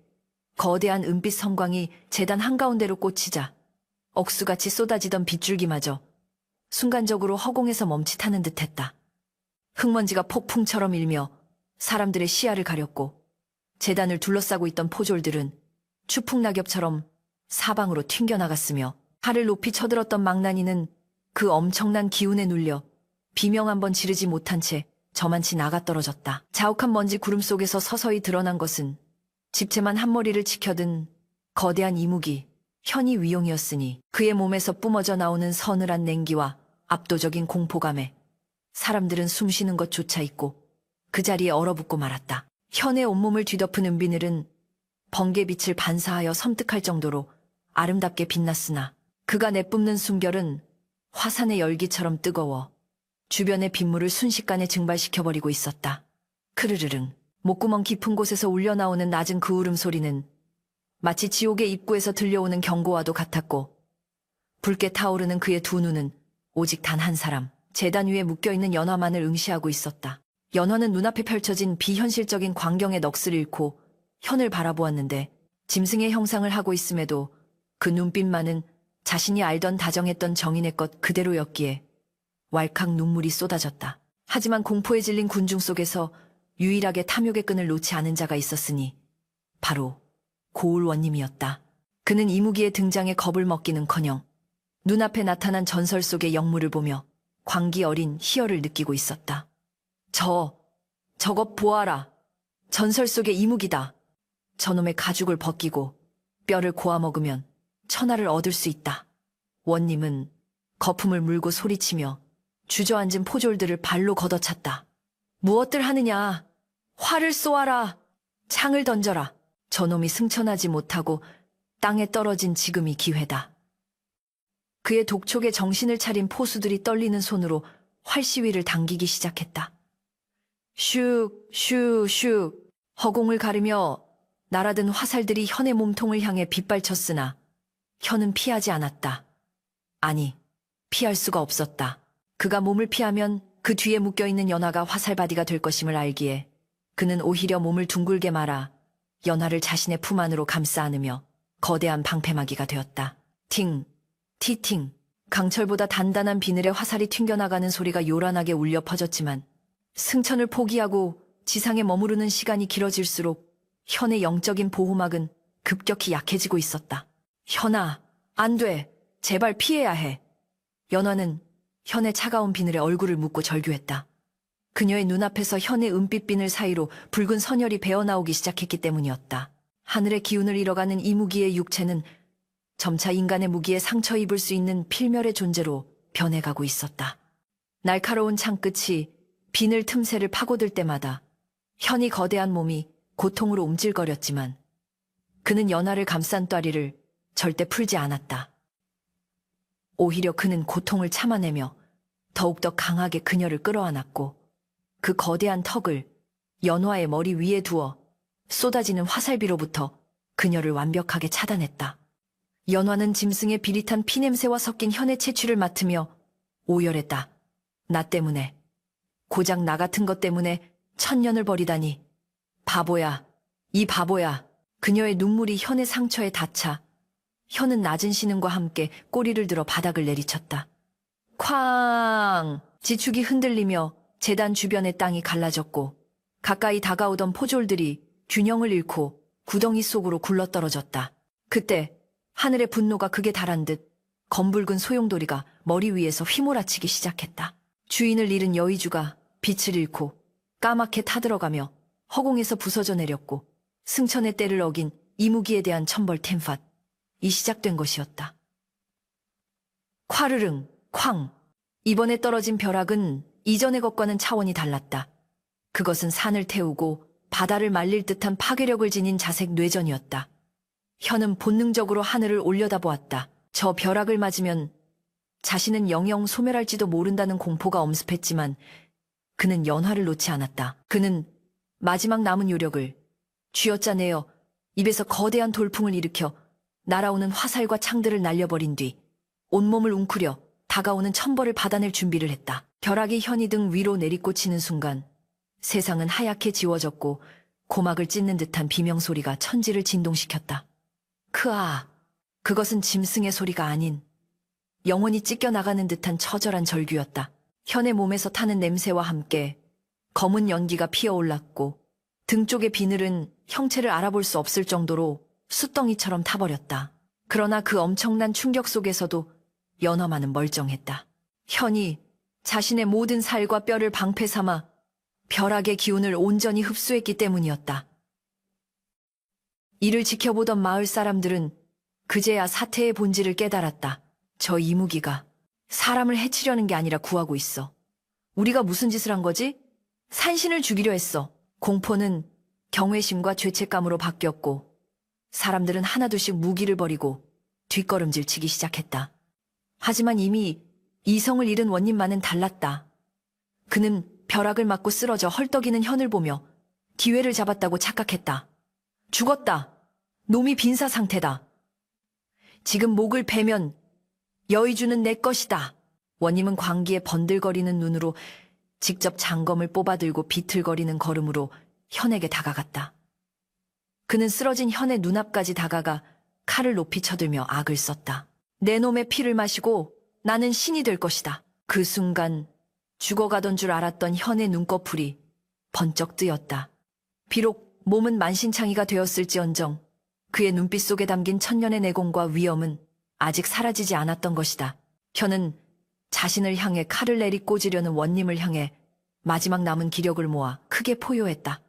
거대한 은빛 섬광이 재단 한가운데로 꽂히자 억수같이 쏟아지던 빗줄기마저 순간적으로 허공에서 멈칫하는 듯했다. 흙먼지가 폭풍처럼 일며 사람들의 시야를 가렸고 재단을 둘러싸고 있던 포졸들은 추풍낙엽처럼 사방으로 튕겨나갔으며 팔을 높이 쳐들었던 망나니는 그 엄청난 기운에 눌려 비명 한 번 지르지 못한 채 저만치 나가떨어졌다. 자욱한 먼지 구름 속에서 서서히 드러난 것은 집채만 한 머리를 지켜든 거대한 이무기 현이 위용이었으니 그의 몸에서 뿜어져 나오는 서늘한 냉기와 압도적인 공포감에 사람들은 숨쉬는 것조차 잊고 그 자리에 얼어붙고 말았다. 현의 온몸을 뒤덮은 은비늘은 번개빛을 반사하여 섬뜩할 정도로 아름답게 빛났으나 그가 내뿜는 숨결은 화산의 열기처럼 뜨거워 주변의 빗물을 순식간에 증발시켜버리고 있었다. 크르르릉. 목구멍 깊은 곳에서 울려나오는 낮은 그 울음소리는 마치 지옥의 입구에서 들려오는 경고와도 같았고 붉게 타오르는 그의 두 눈은 오직 단 한 사람, 재단 위에 묶여있는 연화만을 응시하고 있었다. 연화는 눈앞에 펼쳐진 비현실적인 광경의 넋을 잃고 현을 바라보았는데 짐승의 형상을 하고 있음에도 그 눈빛만은 자신이 알던 다정했던 정인의 것 그대로였기에 왈칵 눈물이 쏟아졌다. 하지만 공포에 질린 군중 속에서 유일하게 탐욕의 끈을 놓지 않은 자가 있었으니 바로 고울원님이었다. 그는 이무기의 등장에 겁을 먹기는커녕 눈앞에 나타난 전설 속의 영물을 보며 광기 어린 희열을 느끼고 있었다. 저것 보아라. 전설 속의 이무기다. 저놈의 가죽을 벗기고 뼈를 고아 먹으면 천하를 얻을 수 있다. 원님은 거품을 물고 소리치며 주저앉은 포졸들을 발로 걷어찼다. 무엇들 하느냐? 활을 쏘아라. 창을 던져라. 저놈이 승천하지 못하고 땅에 떨어진 지금이 기회다. 그의 독촉에 정신을 차린 포수들이 떨리는 손으로 활시위를 당기기 시작했다. 슉, 슉, 슉. 허공을 가르며 날아든 화살들이 현의 몸통을 향해 빗발쳤으나 현은 피하지 않았다. 아니, 피할 수가 없었다. 그가 몸을 피하면 그 뒤에 묶여있는 연화가 화살바디가 될 것임을 알기에 그는 오히려 몸을 둥글게 말아 연화를 자신의 품 안으로 감싸 안으며 거대한 방패막이가 되었다. 팅, 티팅. 강철보다 단단한 비늘에 화살이 튕겨나가는 소리가 요란하게 울려 퍼졌지만 승천을 포기하고 지상에 머무르는 시간이 길어질수록 현의 영적인 보호막은 급격히 약해지고 있었다. 현아, 안 돼. 제발 피해야 해. 연화는 현의 차가운 비늘에 얼굴을 묻고 절규했다. 그녀의 눈앞에서 현의 은빛 비늘 사이로 붉은 선혈이 배어나오기 시작했기 때문이었다. 하늘의 기운을 잃어가는 이무기의 육체는 점차 인간의 무기에 상처 입을 수 있는 필멸의 존재로 변해가고 있었다. 날카로운 창끝이 비늘 틈새를 파고들 때마다 현이 거대한 몸이 고통으로 움찔거렸지만 그는 연화를 감싼 따리를 절대 풀지 않았다. 오히려 그는 고통을 참아내며 더욱더 강하게 그녀를 끌어안았고 그 거대한 턱을 연화의 머리 위에 두어 쏟아지는 화살비로부터 그녀를 완벽하게 차단했다. 연화는 짐승의 비릿한 피냄새와 섞인 현의 채취를 맡으며 오열했다. 나 때문에, 고작 나 같은 것 때문에 천년을 버리다니. 바보야, 이 바보야. 그녀의 눈물이 현의 상처에 닿자 현은 낮은 신음과 함께 꼬리를 들어 바닥을 내리쳤다. 쾅! 지축이 흔들리며 제단 주변의 땅이 갈라졌고 가까이 다가오던 포졸들이 균형을 잃고 구덩이 속으로 굴러떨어졌다. 그때 하늘의 분노가 극에 달한 듯 검붉은 소용돌이가 머리 위에서 휘몰아치기 시작했다. 주인을 잃은 여의주가 빛을 잃고 까맣게 타들어가며 허공에서 부서져 내렸고 승천의 때를 어긴 이무기에 대한 천벌 템팟이 시작된 것이었다. 콰르릉, 쾅. 이번에 떨어진 벼락은 이전의 것과는 차원이 달랐다. 그것은 산을 태우고 바다를 말릴 듯한 파괴력을 지닌 자색 뇌전이었다. 현은 본능적으로 하늘을 올려다보았다. 저 벼락을 맞으면 자신은 영영 소멸할지도 모른다는 공포가 엄습했지만 그는 연화를 놓지 않았다. 그는 마지막 남은 요력을 쥐어짜내어 입에서 거대한 돌풍을 일으켜 날아오는 화살과 창들을 날려버린 뒤 온몸을 웅크려 다가오는 천벌을 받아낼 준비를 했다. 벼락이 현이 등 위로 내리꽂히는 순간 세상은 하얗게 지워졌고 고막을 찢는 듯한 비명소리가 천지를 진동시켰다. 크아, 그것은 짐승의 소리가 아닌 영혼이 찢겨나가는 듯한 처절한 절규였다. 현의 몸에서 타는 냄새와 함께 검은 연기가 피어올랐고 등 쪽의 비늘은 형체를 알아볼 수 없을 정도로 숯덩이처럼 타버렸다. 그러나 그 엄청난 충격 속에서도 연화만은 멀쩡했다. 현이 자신의 모든 살과 뼈를 방패 삼아 벼락의 기운을 온전히 흡수했기 때문이었다. 이를 지켜보던 마을 사람들은 그제야 사태의 본질을 깨달았다. 저 이무기가 사람을 해치려는 게 아니라 구하고 있어. 우리가 무슨 짓을 한 거지? 산신을 죽이려 했어. 공포는 경외심과 죄책감으로 바뀌었고 사람들은 하나둘씩 무기를 버리고 뒷걸음질 치기 시작했다. 하지만 이미 이성을 잃은 원님만은 달랐다. 그는 벼락을 맞고 쓰러져 헐떡이는 현을 보며 기회를 잡았다고 착각했다. 죽었다. 놈이 빈사 상태다. 지금 목을 베면 여의주는 내 것이다. 원님은 광기에 번들거리는 눈으로 직접 장검을 뽑아들고 비틀거리는 걸음으로 현에게 다가갔다. 그는 쓰러진 현의 눈앞까지 다가가 칼을 높이 쳐들며 악을 썼다. 내 놈의 피를 마시고 나는 신이 될 것이다. 그 순간 죽어가던 줄 알았던 현의 눈꺼풀이 번쩍 뜨였다. 비록 몸은 만신창이가 되었을지언정 그의 눈빛 속에 담긴 천년의 내공과 위엄은 아직 사라지지 않았던 것이다. 현은 자신을 향해 칼을 내리꽂으려는 원님을 향해 마지막 남은 기력을 모아 크게 포효했다.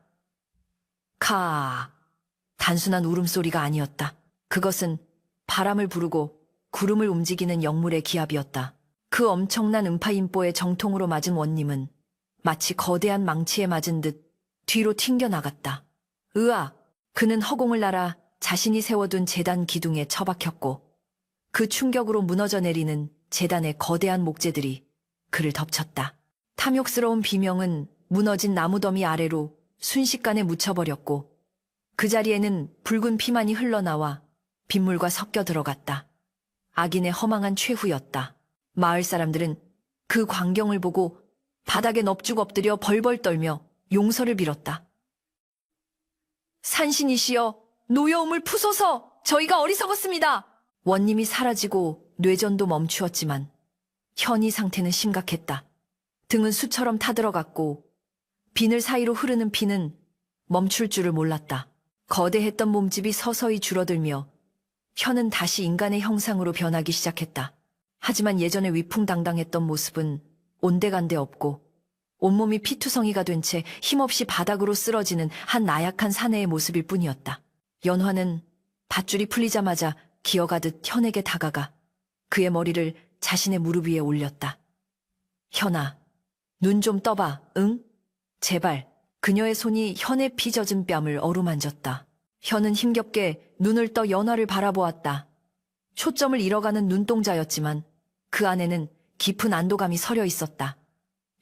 카. 단순한 울음소리가 아니었다. 그것은 바람을 부르고 구름을 움직이는 영물의 기합이었다. 그 엄청난 음파인보의 정통으로 맞은 원님은 마치 거대한 망치에 맞은 듯 뒤로 튕겨나갔다. 으아! 그는 허공을 날아 자신이 세워둔 제단 기둥에 처박혔고 그 충격으로 무너져 내리는 제단의 거대한 목재들이 그를 덮쳤다. 탐욕스러운 비명은 무너진 나무더미 아래로 순식간에 묻혀버렸고 그 자리에는 붉은 피만이 흘러나와 빗물과 섞여 들어갔다. 악인의 허망한 최후였다. 마을 사람들은 그 광경을 보고 바닥에 넙죽 엎드려 벌벌 떨며 용서를 빌었다. 산신이시여, 노여움을 푸소서! 저희가 어리석었습니다! 원님이 사라지고 뇌전도 멈추었지만 현이 상태는 심각했다. 등은 수처럼 타들어갔고 비늘 사이로 흐르는 피는 멈출 줄을 몰랐다. 거대했던 몸집이 서서히 줄어들며 현은 다시 인간의 형상으로 변하기 시작했다. 하지만 예전의 위풍당당했던 모습은 온데간데 없고 온몸이 피투성이가 된 채 힘없이 바닥으로 쓰러지는 한 나약한 사내의 모습일 뿐이었다. 연화는 밧줄이 풀리자마자 기어가듯 현에게 다가가 그의 머리를 자신의 무릎 위에 올렸다. 현아, 눈 좀 떠봐, 응? 제발. 그녀의 손이 현의 피 젖은 뺨을 어루만졌다. 현은 힘겹게 눈을 떠 연화를 바라보았다. 초점을 잃어가는 눈동자였지만 그 안에는 깊은 안도감이 서려 있었다.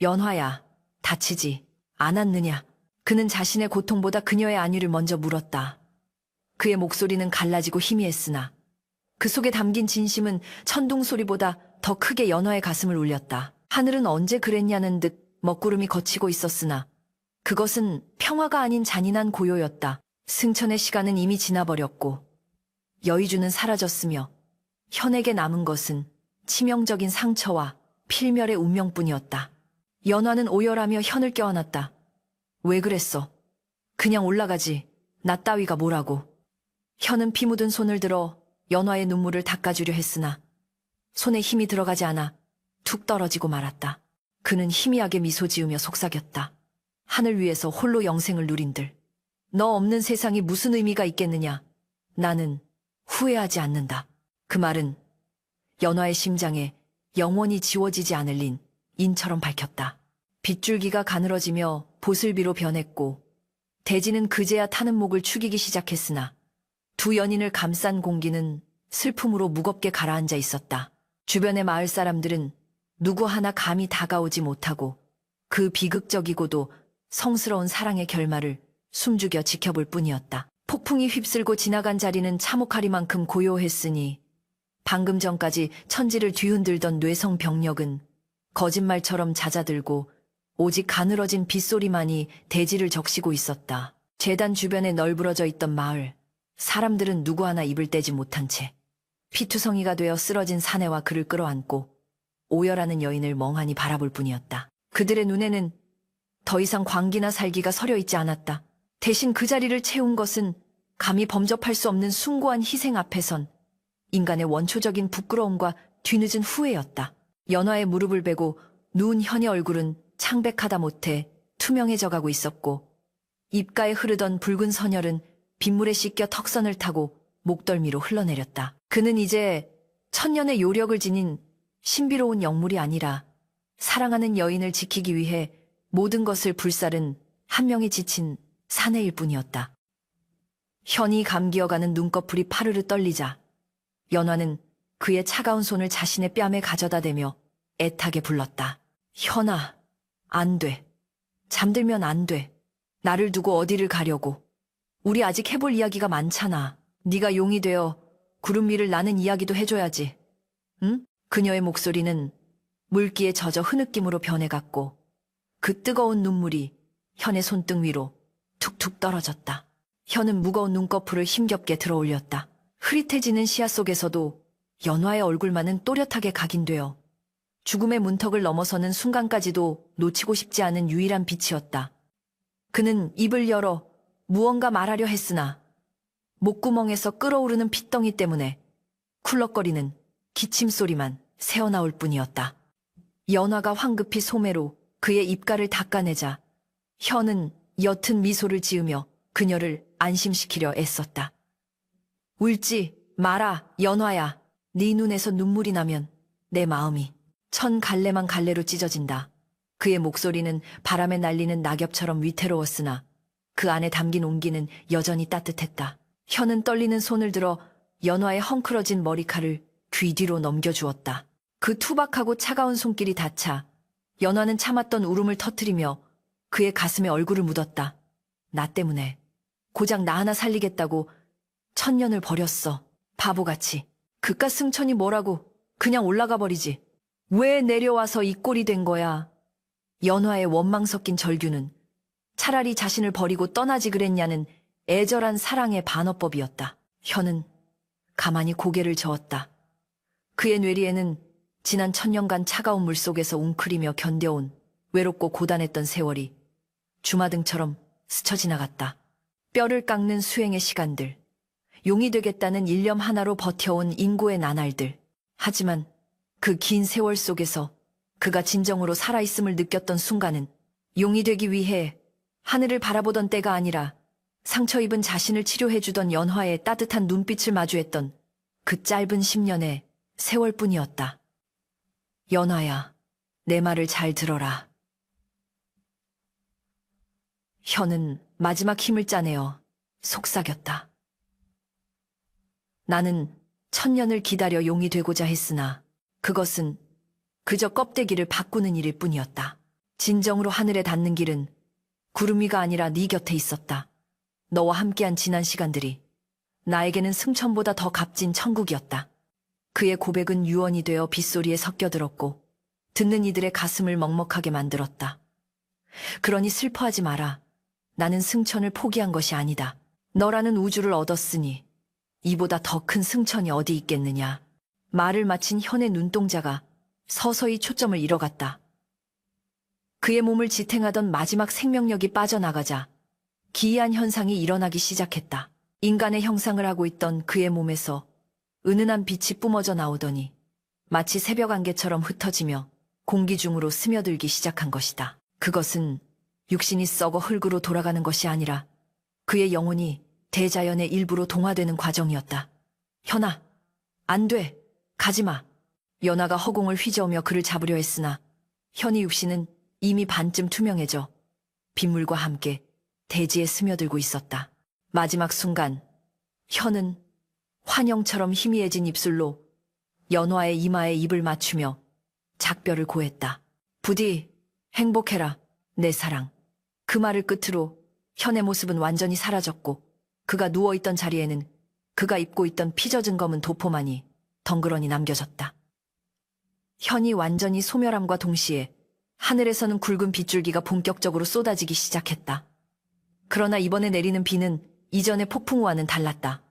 연화야, 다치지 않았느냐? 그는 자신의 고통보다 그녀의 안위를 먼저 물었다. 그의 목소리는 갈라지고 희미했으나 그 속에 담긴 진심은 천둥 소리보다 더 크게 연화의 가슴을 울렸다. 하늘은 언제 그랬냐는 듯 먹구름이 걷히고 있었으나 그것은 평화가 아닌 잔인한 고요였다. 승천의 시간은 이미 지나버렸고 여의주는 사라졌으며 현에게 남은 것은 치명적인 상처와 필멸의 운명뿐이었다. 연화는 오열하며 현을 껴안았다. 왜 그랬어? 그냥 올라가지. 나 따위가 뭐라고. 현은 피 묻은 손을 들어 연화의 눈물을 닦아주려 했으나 손에 힘이 들어가지 않아 툭 떨어지고 말았다. 그는 희미하게 미소 지으며 속삭였다. 하늘 위에서 홀로 영생을 누린들. 너 없는 세상이 무슨 의미가 있겠느냐. 나는 후회하지 않는다. 그 말은 연화의 심장에 영원히 지워지지 않을 인처럼 밝혔다. 빗줄기가 가늘어지며 보슬비로 변했고 대지는 그제야 타는 목을 축이기 시작했으나 두 연인을 감싼 공기는 슬픔으로 무겁게 가라앉아 있었다. 주변의 마을 사람들은 누구 하나 감히 다가오지 못하고 그 비극적이고도 성스러운 사랑의 결말을 숨죽여 지켜볼 뿐이었다. 폭풍이 휩쓸고 지나간 자리는 참혹하리만큼 고요했으니 방금 전까지 천지를 뒤흔들던 뇌성 병력은 거짓말처럼 잦아들고 오직 가늘어진 빗소리만이 대지를 적시고 있었다. 제단 주변에 널브러져 있던 마을, 사람들은 누구 하나 입을 떼지 못한 채 피투성이가 되어 쓰러진 사내와 그를 끌어안고 오열하는 여인을 멍하니 바라볼 뿐이었다. 그들의 눈에는 더 이상 광기나 살기가 서려 있지 않았다. 대신 그 자리를 채운 것은 감히 범접할 수 없는 숭고한 희생 앞에선 인간의 원초적인 부끄러움과 뒤늦은 후회였다. 연화의 무릎을 베고 누운 현의 얼굴은 창백하다 못해 투명해져가고 있었고 입가에 흐르던 붉은 선혈은 빗물에 씻겨 턱선을 타고 목덜미로 흘러내렸다. 그는 이제 천년의 요력을 지닌 신비로운 영물이 아니라 사랑하는 여인을 지키기 위해 모든 것을 불살은 한 명이 지친 사내일 뿐이었다. 현이 감기어가는 눈꺼풀이 파르르 떨리자 연화는 그의 차가운 손을 자신의 뺨에 가져다 대며 애타게 불렀다. 현아, 안 돼. 잠들면 안 돼. 나를 두고 어디를 가려고. 우리 아직 해볼 이야기가 많잖아. 네가 용이 되어 구름 위를 나는 이야기도 해줘야지. 응? 그녀의 목소리는 물기에 젖어 흐느낌으로 변해갔고 그 뜨거운 눈물이 현의 손등 위로 툭툭 떨어졌다. 현은 무거운 눈꺼풀을 힘겹게 들어 올렸다. 흐릿해지는 시야 속에서도 연화의 얼굴만은 또렷하게 각인되어 죽음의 문턱을 넘어서는 순간까지도 놓치고 싶지 않은 유일한 빛이었다. 그는 입을 열어 무언가 말하려 했으나 목구멍에서 끓어오르는 핏덩이 때문에 쿨럭거리는 기침 소리만 새어나올 뿐이었다. 연화가 황급히 소매로 그의 입가를 닦아내자 현은 옅은 미소를 지으며 그녀를 안심시키려 애썼다. 울지 마라, 연화야. 네 눈에서 눈물이 나면 내 마음이 천 갈래만 갈래로 찢어진다. 그의 목소리는 바람에 날리는 낙엽처럼 위태로웠으나 그 안에 담긴 온기는 여전히 따뜻했다. 현은 떨리는 손을 들어 연화의 헝클어진 머리칼을 귀 뒤로 넘겨주었다. 그 투박하고 차가운 손길이 닿자 연화는 참았던 울음을 터뜨리며 그의 가슴에 얼굴을 묻었다. 나 때문에 고작 나 하나 살리겠다고 천년을 버렸어. 바보같이. 그깟 승천이 뭐라고 그냥 올라가 버리지. 왜 내려와서 이 꼴이 된 거야. 연화의 원망 섞인 절규는 차라리 자신을 버리고 떠나지 그랬냐는 애절한 사랑의 반어법이었다. 현은 가만히 고개를 저었다. 그의 뇌리에는 지난 천년간 차가운 물속에서 웅크리며 견뎌온 외롭고 고단했던 세월이 주마등처럼 스쳐 지나갔다. 뼈를 깎는 수행의 시간들, 용이 되겠다는 일념 하나로 버텨온 인고의 나날들. 하지만 그 긴 세월 속에서 그가 진정으로 살아있음을 느꼈던 순간은 용이 되기 위해 하늘을 바라보던 때가 아니라 상처 입은 자신을 치료해주던 연화의 따뜻한 눈빛을 마주했던 그 짧은 10년의 세월뿐이었다. 연화야, 내 말을 잘 들어라. 현은 마지막 힘을 짜내어 속삭였다. 나는 천년을 기다려 용이 되고자 했으나 그것은 그저 껍데기를 바꾸는 일일 뿐이었다. 진정으로 하늘에 닿는 길은 구름 위가 아니라 네 곁에 있었다. 너와 함께한 지난 시간들이 나에게는 승천보다 더 값진 천국이었다. 그의 고백은 유언이 되어 빗소리에 섞여들었고 듣는 이들의 가슴을 먹먹하게 만들었다. 그러니 슬퍼하지 마라. 나는 승천을 포기한 것이 아니다. 너라는 우주를 얻었으니 이보다 더 큰 승천이 어디 있겠느냐. 말을 마친 현의 눈동자가 서서히 초점을 잃어갔다. 그의 몸을 지탱하던 마지막 생명력이 빠져나가자 기이한 현상이 일어나기 시작했다. 인간의 형상을 하고 있던 그의 몸에서 은은한 빛이 뿜어져 나오더니 마치 새벽 안개처럼 흩어지며 공기 중으로 스며들기 시작한 것이다. 그것은 육신이 썩어 흙으로 돌아가는 것이 아니라 그의 영혼이 대자연의 일부로 동화되는 과정이었다. 현아, 안 돼. 가지마. 연화가 허공을 휘저으며 그를 잡으려 했으나 현의 육신은 이미 반쯤 투명해져 빗물과 함께 대지에 스며들고 있었다. 마지막 순간 현은 환영처럼 희미해진 입술로 연화의 이마에 입을 맞추며 작별을 고했다. 부디 행복해라, 내 사랑. 그 말을 끝으로 현의 모습은 완전히 사라졌고 그가 누워있던 자리에는 그가 입고 있던 피젖은 검은 도포만이 덩그러니 남겨졌다. 현이 완전히 소멸함과 동시에 하늘에서는 굵은 빗줄기가 본격적으로 쏟아지기 시작했다. 그러나 이번에 내리는 비는 이전의 폭풍우와는 달랐다.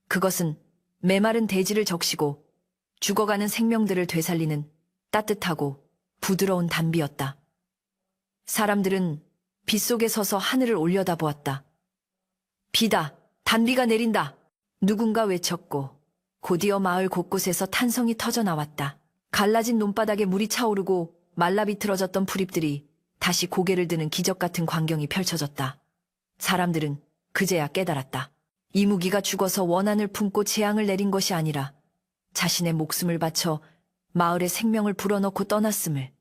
그것은 메마른 대지를 적시고 죽어가는 생명들을 되살리는 따뜻하고 부드러운 단비였다. 사람들은 빗속에 서서 하늘을 올려다보았다. 비다, 단비가 내린다. 누군가 외쳤고 곧이어 마을 곳곳에서 탄성이 터져나왔다. 갈라진 논바닥에 물이 차오르고 말라 비틀어졌던 풀잎들이 다시 고개를 드는 기적 같은 광경이 펼쳐졌다. 사람들은 그제야 깨달았다. 이무기가 죽어서 원한을 품고 재앙을 내린 것이 아니라 자신의 목숨을 바쳐 마을의 생명을 불어넣고 떠났음을.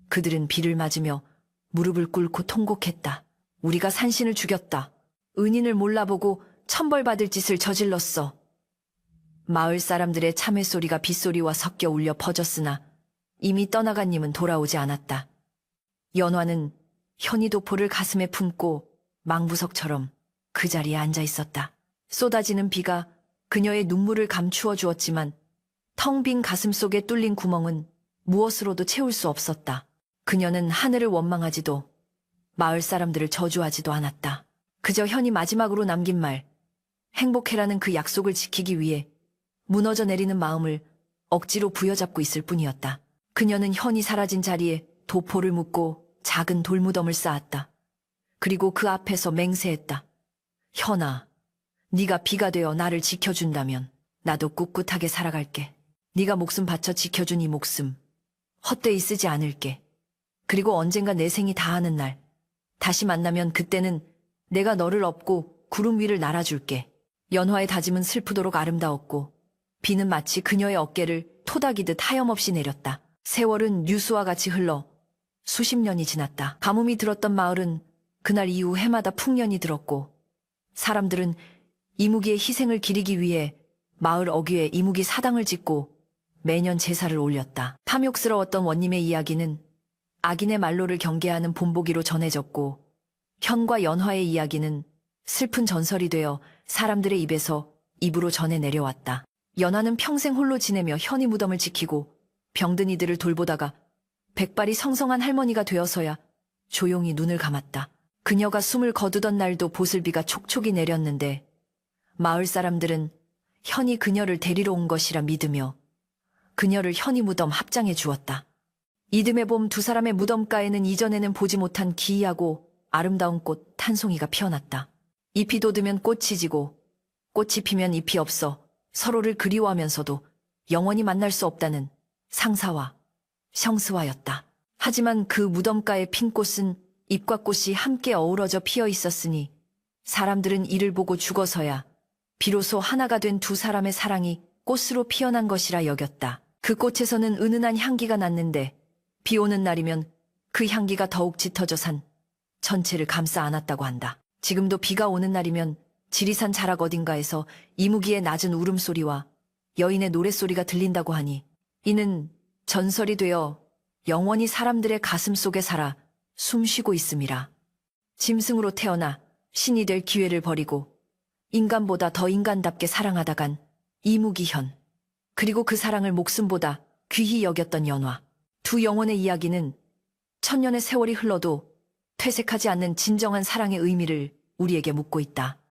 그들은 비를 맞으며 무릎을 꿇고 통곡했다. 우리가 산신을 죽였다. 은인을 몰라보고 천벌받을 짓을 저질렀어. 마을 사람들의 참회 소리가 빗소리와 섞여 울려 퍼졌으나 이미 떠나간 님은 돌아오지 않았다. 연화는 현이도포를 가슴에 품고 망부석처럼 그 자리에 앉아 있었다. 쏟아지는 비가 그녀의 눈물을 감추어 주었지만 텅 빈 가슴 속에 뚫린 구멍은 무엇으로도 채울 수 없었다. 그녀는 하늘을 원망하지도 마을 사람들을 저주하지도 않았다. 그저 현이 마지막으로 남긴 말, 행복해라는 그 약속을 지키기 위해 무너져 내리는 마음을 억지로 부여잡고 있을 뿐이었다. 그녀는 현이 사라진 자리에 도포를 묻고 작은 돌무덤을 쌓았다. 그리고 그 앞에서 맹세했다. 현아, 네가 비가 되어 나를 지켜준다면 나도 꿋꿋하게 살아갈게. 네가 목숨 바쳐 지켜준 이 목숨 헛되이 쓰지 않을게. 그리고 언젠가 내 생이 다하는 날 다시 만나면 그때는 내가 너를 업고 구름 위를 날아줄게. 연화의 다짐은 슬프도록 아름다웠고 비는 마치 그녀의 어깨를 토닥이듯 하염없이 내렸다. 세월은 유수와 같이 흘러 수십 년이 지났다. 가뭄이 들었던 마을은 그날 이후 해마다 풍년이 들었고 사람들은 이무기의 희생을 기리기 위해 마을 어귀에 이무기 사당을 짓고 매년 제사를 올렸다. 탐욕스러웠던 원님의 이야기는 악인의 말로를 경계하는 본보기로 전해졌고 현과 연화의 이야기는 슬픈 전설이 되어 사람들의 입에서 입으로 전해 내려왔다. 연화는 평생 홀로 지내며 현이 무덤을 지키고 병든 이들을 돌보다가 백발이 성성한 할머니가 되어서야 조용히 눈을 감았다. 그녀가 숨을 거두던 날도 보슬비가 촉촉이 내렸는데 마을 사람들은 현이 그녀를 데리러 온 것이라 믿으며 그녀를 현이 무덤 합장해 주었다. 이듬해 봄 두 사람의 무덤가에는 이전에는 보지 못한 기이하고 아름다운 꽃 한 송이가 피어났다. 잎이 돋으면 꽃이 지고 꽃이 피면 잎이 없어 서로를 그리워하면서도 영원히 만날 수 없다는 상사와 성스와였다. 하지만 그 무덤가의 핀 꽃은 잎과 꽃이 함께 어우러져 피어 있었으니 사람들은 이를 보고 죽어서야 비로소 하나가 된 두 사람의 사랑이 꽃으로 피어난 것이라 여겼다. 그 꽃에서는 은은한 향기가 났는데 비 오는 날이면 그 향기가 더욱 짙어져 산 전체를 감싸 안았다고 한다. 지금도 비가 오는 날이면 지리산 자락 어딘가에서 이무기의 낮은 울음소리와 여인의 노랫소리가 들린다고 하니 이는 전설이 되어 영원히 사람들의 가슴 속에 살아 숨쉬고 있음이라. 짐승으로 태어나 신이 될 기회를 버리고 인간보다 더 인간답게 사랑하다간 이무기현, 그리고 그 사랑을 목숨보다 귀히 여겼던 연화. 두 영혼의 이야기는 천년의 세월이 흘러도 퇴색하지 않는 진정한 사랑의 의미를 우리에게 묻고 있다.